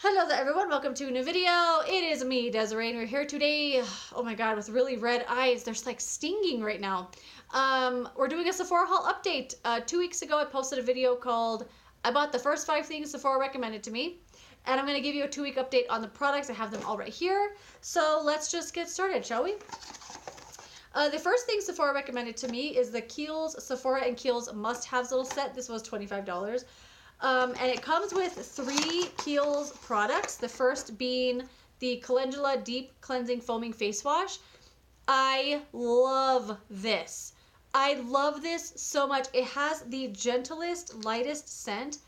Hello there everyone, welcome to a new video. It is me, Desiree, and we're here today, oh my god, with really red eyes. They're like stinging right now. We're doing a Sephora haul update. 2 weeks ago I posted a video called I bought the first 5 things Sephora recommended to me. And I'm going to give you a 2-week update on the products. I have them all right here. So let's just get started, shall we? The first thing Sephora recommended to me is the Kiehl's Sephora and Kiehl's must-haves little set. This was $25. And it comes with 3 Kiehl's products. The first being the Calendula Deep Cleansing Foaming Face Wash. I love this. I love this so much. It has the gentlest, lightest scent.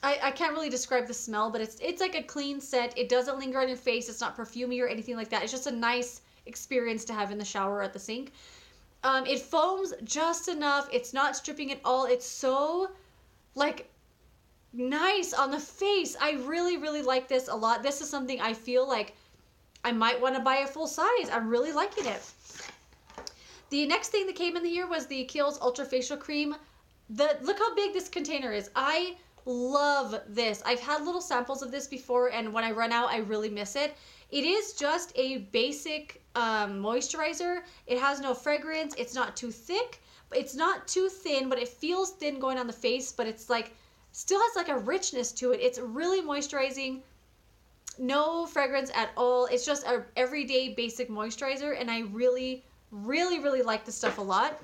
I can't really describe the smell, but it's like a clean scent. It doesn't linger on your face. It's not perfumey or anything like that. It's just a nice experience to have in the shower or at the sink. It foams just enough. It's not stripping at all. It's so like nice on the face. I really like this a lot. This is something I feel like I might want to buy a full size. I'm really liking it. The next thing that came in here was the Kiehl's Ultra Facial Cream. Look how big this container is. I love this. I've had little samples of this before, and when I run out I really miss it. It is just a basic moisturizer. It has no fragrance. It's not too thick. It's not too thin, but it feels thin going on the face, but it's like still has like a richness to it. It's really moisturizing. No fragrance at all. It's just a everyday basic moisturizer, and I really like this stuff a lot.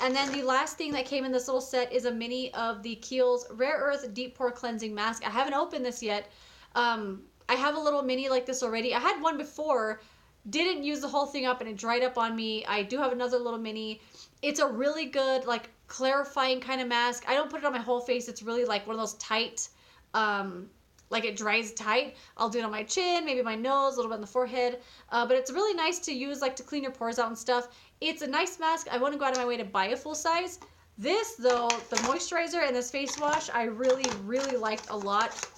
And then the last thing that came in this little set is a mini of the Kiehl's Rare Earth Deep Pore Cleansing Mask. I haven't opened this yet. I have a little mini like this already. I had one before, didn't use the whole thing up, and it dried up on me. I do have another little mini. It's a really good, like, clarifying kind of mask. I don't put it on my whole face. It's really like one of those tight, like it dries tight. I'll do it on my chin, maybe my nose, a little bit on the forehead. But it's really nice to use, like, to clean your pores out and stuff. It's a nice mask. I wouldn't go out of my way to buy a full size. This, though, the moisturizer and this face wash, I really liked a lot.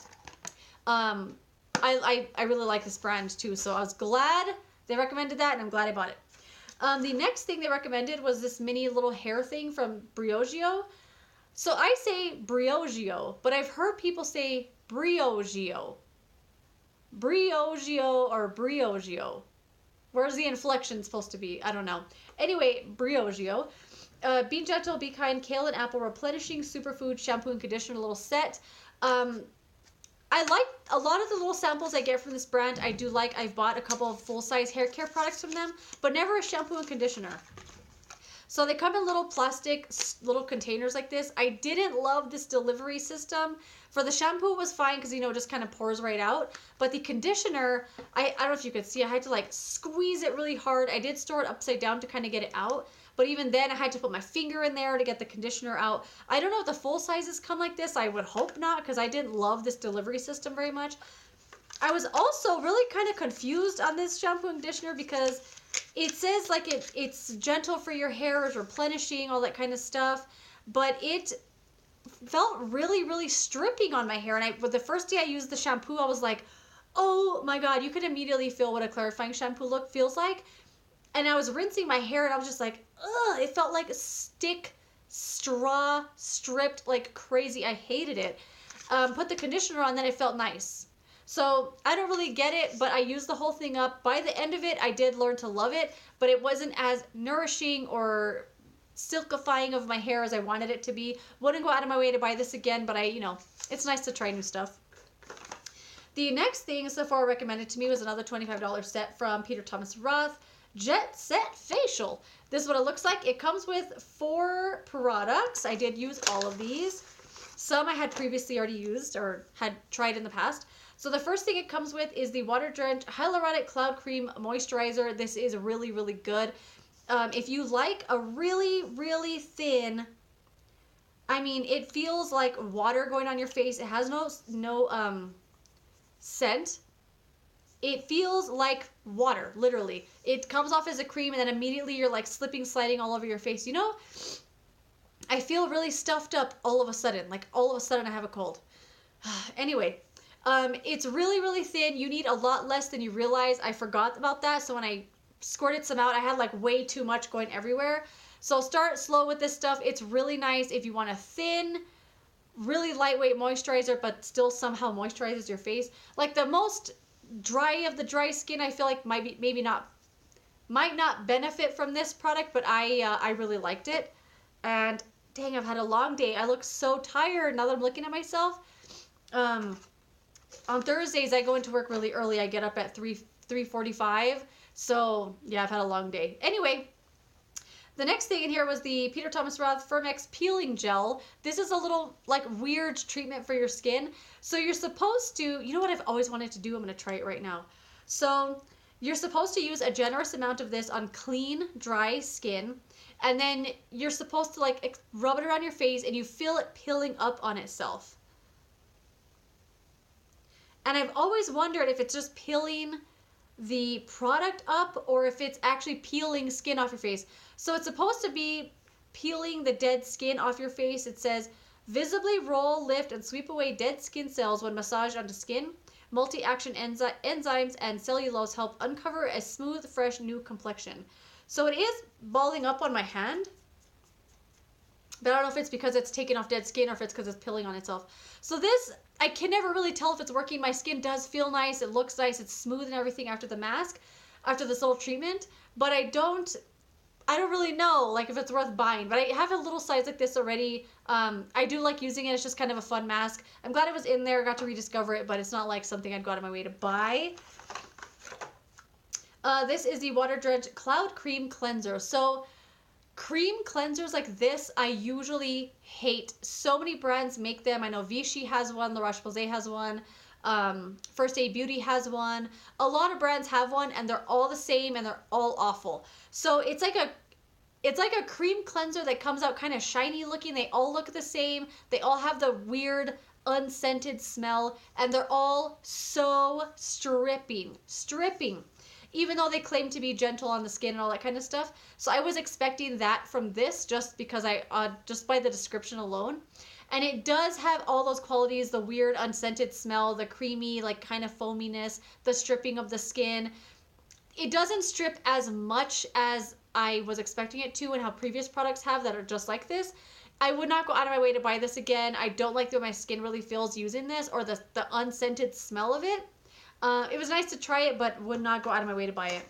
I really like this brand, too. So I was glad they recommended that, and I'm glad I bought it. The next thing they recommended was this mini little hair thing from Briogeo. So I say briogeo, but I've heard people say briogeo. Briogeo or briogeo. Where's the inflection supposed to be? I don't know. Anyway, briogeo. Be gentle, be kind, kale and apple replenishing superfood shampoo and conditioner little set. I like a lot of the little samples I get from this brand. I do like. I've bought a couple of full-size hair care products from them, but never a shampoo and conditioner. So they come in little plastic, little containers like this. I didn't love this delivery system. For the shampoo, it was fine because, you know, it just kind of pours right out. But the conditioner, I don't know if you could see, I had to like squeeze it really hard. I did store it upside down to kind of get it out. But even then, I had to put my finger in there to get the conditioner out. I don't know if the full sizes come like this. I would hope not, because I didn't love this delivery system very much. I was also really kind of confused on this shampoo and conditioner because it says like it's gentle for your hair, it's replenishing, all that kind of stuff. But it felt really stripping on my hair. And the first day I used the shampoo, I was like, oh my god, you could immediately feel what a clarifying shampoo look feels like. And I was rinsing my hair, and I was just like, ugh, it felt like stick, straw, stripped like crazy. I hated it. Put the conditioner on, then it felt nice. So I don't really get it, but I used the whole thing up. By the end of it, I did learn to love it, but it wasn't as nourishing or silkifying of my hair as I wanted it to be. Wouldn't go out of my way to buy this again, but it's nice to try new stuff. The next thing Sephora recommended to me was another $25 set from Thomas Roth. Jet Set Facial. This is what it looks like. It comes with 4 products. I did use all of these. Some I had previously already used or had tried in the past. So the first thing it comes with is the Water Drenched Hyaluronic Cloud Cream Moisturizer. This is really good. If you like a really thin, I mean, it feels like water going on your face. It has no scent. It feels like water, literally. It comes off as a cream, and then immediately you're like sliding all over your face. You know, I feel really stuffed up all of a sudden. Like all of a sudden I have a cold. Anyway, it's really thin. You need a lot less than you realize. I forgot about that. So when I squirted some out, I had like way too much going everywhere. So start slow with this stuff. It's really nice if you want a thin, really lightweight moisturizer, but still somehow moisturizes your face. Like the most dry of the dry skin, I feel like might not benefit from this product, but I really liked it. And dang, I've had a long day. I look so tired now that I'm looking at myself. On Thursdays, I go into work really early. I get up at 3:45. So yeah, I've had a long day. Anyway, the next thing in here was the Peter Thomas Roth Firmex Peeling Gel. This is a little like weird treatment for your skin. So you're supposed to, you know what I've always wanted to do? I'm going to try it right now. So you're supposed to use a generous amount of this on clean, dry skin. And then you're supposed to like rub it around your face and you feel it peeling up on itself. And I've always wondered if it's just peeling the product up or if it's actually peeling skin off your face. So it's supposed to be peeling the dead skin off your face. It says, visibly roll, lift, and sweep away dead skin cells when massaged onto skin. Multi-action enzymes and cellulose help uncover a smooth, fresh, new complexion. So it is balling up on my hand. But I don't know if it's because it's taking off dead skin or if it's because it's peeling on itself. So this, I can never really tell if it's working. My skin does feel nice. It looks nice. It's smooth and everything after the mask, after this whole treatment. But I don't really know like if it's worth buying. But I have a little size like this already. I do like using it. It's just kind of a fun mask. I'm glad it was in there. I got to rediscover it, but it's not like something I'd go out of my way to buy. This is the Water Drench Cloud Cream Cleanser. So cream cleansers like this, I usually hate. So many brands make them. I know Vichy has one, La Roche-Posay has one, First Aid Beauty has one. A lot of brands have one, and they're all the same, and they're all awful. So it's like a cream cleanser that comes out kind of shiny looking. They all look the same. They all have the weird unscented smell, and they're all so stripping. Even though they claim to be gentle on the skin and all that kind of stuff. So I was expecting that from this just because just by the description alone. And it does have all those qualities, the weird unscented smell, the creamy, like kind of foaminess, the stripping of the skin. It doesn't strip as much as I was expecting it to and how previous products have that are just like this. I would not go out of my way to buy this again. I don't like the way my skin really feels using this or the unscented smell of it. It was nice to try it, but would not go out of my way to buy it.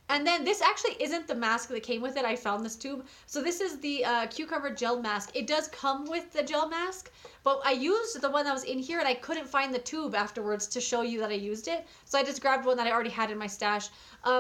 And then this actually isn't the mask that came with it. I found this tube. So this is the cucumber gel mask. It does come with the gel mask, but I used the one that was in here and I couldn't find the tube afterwards to show you that I used it. So I just grabbed one that I already had in my stash.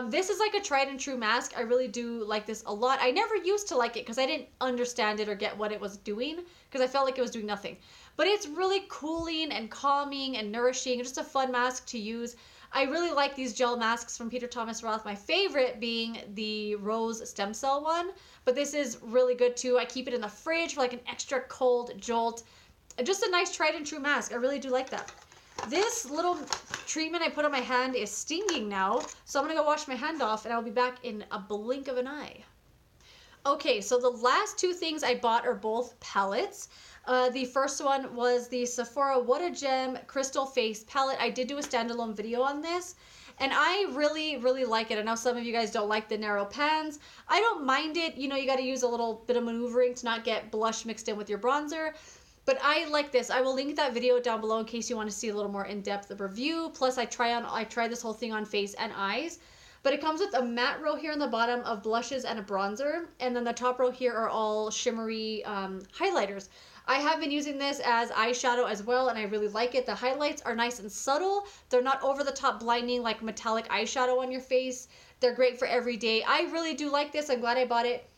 This is like a tried and true mask. I really do like this a lot. I never used to like it because I didn't understand it or get what it was doing because I felt like it was doing nothing. But it's really cooling and calming and nourishing. Just a fun mask to use. I really like these gel masks from Peter Thomas Roth. My favorite being the Rose Stem Cell one. But this is really good too. I keep it in the fridge for like an extra cold jolt. Just a nice tried and true mask. I really do like that. This little treatment I put on my hand is stinging now. So I'm going to go wash my hand off and I'll be back in a blink of an eye. Okay, so the last two things I bought are both palettes. The first one was the Sephora What a Gem Crystal Face Palette. I did do a standalone video on this, and I really, really like it. I know some of you guys don't like the narrow pans. I don't mind it. You know, you got to use a little bit of maneuvering to not get blush mixed in with your bronzer. But I like this. I will link that video down below in case you want to see a little more in-depth review. Plus, I try this whole thing on face and eyes. But it comes with a matte row here on the bottom of blushes and a bronzer. And then the top row here are all shimmery highlighters. I have been using this as eyeshadow as well, and I really like it. The highlights are nice and subtle. They're not over-the-top blinding like metallic eyeshadow on your face. They're great for every day. I really do like this. I'm glad I bought it.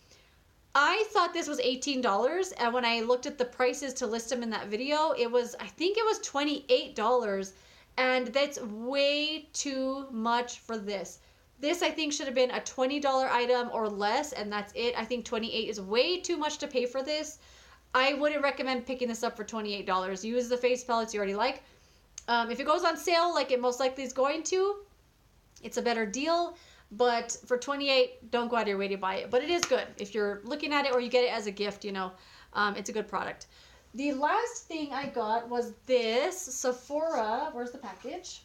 I thought this was $18, and when I looked at the prices to list them in that video, I think it was $28, and that's way too much for this. This, I think, should have been a $20 item or less, and that's it. I think $28 is way too much to pay for this. I wouldn't recommend picking this up for $28. Use the face palettes you already like. If it goes on sale, like it most likely is going to, it's a better deal. But for $28, don't go out of your way to buy it. But it is good. If you're looking at it or you get it as a gift, you know, it's a good product. The last thing I got was this Sephora. Where's the package?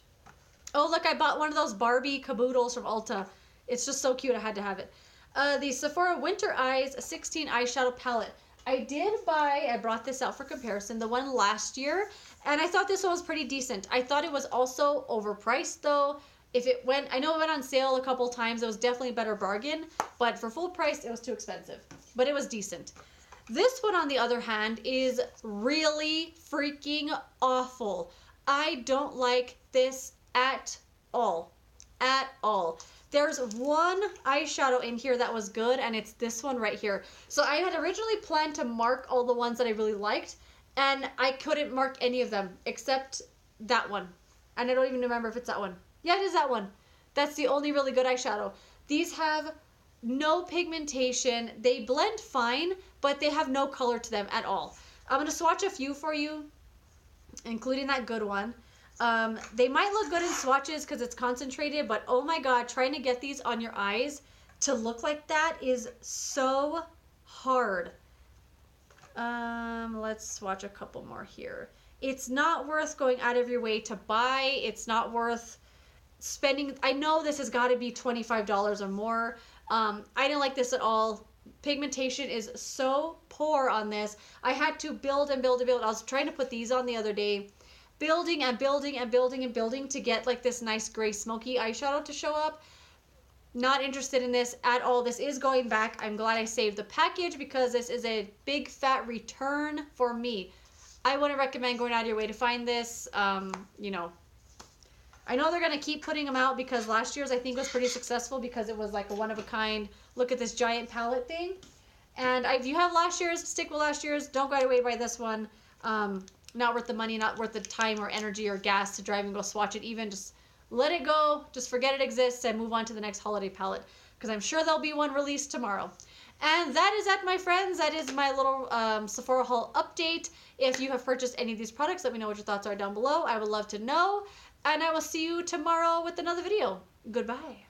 Oh, look, I bought one of those Barbie caboodles from Ulta. It's just so cute. I had to have it. The Sephora Winterize 16 eyeshadow palette. I brought this out for comparison, the one last year, and I thought this one was pretty decent. I thought it was also overpriced though. I know it went on sale a couple times. It was definitely a better bargain, but for full price, it was too expensive. But it was decent. This one, on the other hand, is really freaking awful. I don't like this at all. At all. There's one eyeshadow in here that was good, and it's this one right here. So I had originally planned to mark all the ones that I really liked, and I couldn't mark any of them except that one. And I don't even remember if it's that one. Yeah, it is that one. That's the only really good eyeshadow. These have no pigmentation. They blend fine, but they have no color to them at all. I'm going to swatch a few for you, including that good one. They might look good in swatches because it's concentrated, but oh my god, trying to get these on your eyes to look like that is so hard. Let's swatch a couple more here. It's not worth going out of your way to buy. It's not worth spending. I know this has got to be $25 or more. I didn't like this at all. Pigmentation is so poor on this. I had to build and build and build. I was trying to put these on the other day, building and building and building and building to get like this nice gray smoky eyeshadow to show up. Not interested in this at all. This is going back. I'm glad I saved the package because this is a big fat return for me. I wouldn't recommend going out of your way to find this. You know, I know they're going to keep putting them out because last year's I think was pretty successful because it was like a one-of-a-kind, look at this giant palette thing. And if you have last year's, stick with last year's. Don't go out of your way by this one. Not worth the money, not worth the time or energy or gas to drive and go swatch it even. Just let it go. Just forget it exists and move on to the next holiday palette because I'm sure there'll be one released tomorrow. And that is it, my friends. That is my little Sephora haul update. If you have purchased any of these products, let me know what your thoughts are down below. I would love to know. And I will see you tomorrow with another video. Goodbye.